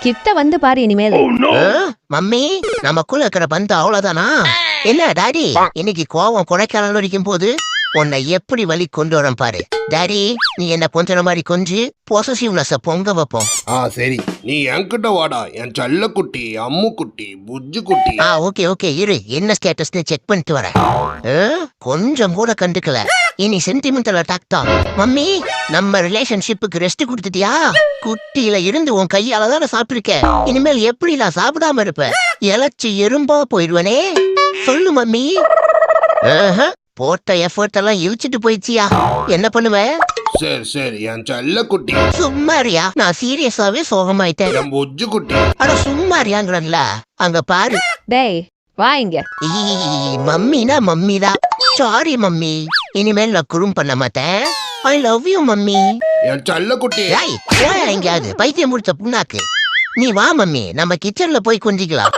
கிட்ட வந்து பாரு இனிமேல். மம்மி நமக்குள்ள இருக்கிற பந்து அவ்வளவுதானா? என்ன டாடி இன்னைக்கு கோவம் கொடைக்கானல் வரைக்கும் போது உன்னை எப்படி வழி கொண்டு வரேன் பாரு. டாடி நீ என்ன கொஞ்ச மாதிரி கொஞ்சி பொசசிவ்னஸ பொங்க வைப்போம். சரி நீ என்கிட்ட வாடா என் செல்ல குட்டி அம்மு குட்டி புஜ்ஜு குட்டி. ஓகே ஓகே இரு என்ன ஸ்டேட்டஸ்னு செக் பண்ணிட்டு வரேன். கொஞ்சம் கூட கண்டுக்கல. இனி சென்டிமெண்டல் அட்டாக் தான். மம்மி நம்ம ரிலேஷன்ஷிப்புக்கு ரெஸ்ட் கொடுத்துட்டியா? குட்டியில இருந்து உன் கையால தானே சாப்பிட்டிருக்க. இனிமேல் எப்படி நான் சாப்பிடாம இருப்பேன்? இழைச்சி எறும்பா போயிடுவனே. சொல்லு மம்மி. போட்ட எஃபர்ட் எல்லாம் இழுச்சிட்டு போயிடுச்சியா? என்ன பண்ணுவேன்? சரி சரி என் செல்ல குட்டி. சும்மாரியா நான் சீரியஸாவே சோகமாயிட்டேன். என் புஜ்ஜு குட்டி. அட சும்மாரியாங்கிறல்ல அங்க பாரு. டேய் வா இங்க. மம்மினா மம்மிதான். சாரி மம்மி இனிமேல் நான் குறும் பண்ண மாட்டேன். I love you mummy. என் செல்ல குட்டி. எங்கேயாவது பைத்தியம் முடிச்ச புண்ணாக்கு. நீ வா மம்மி நம்ம கிச்சன்ல போய் கொஞ்சிக்கலாம்.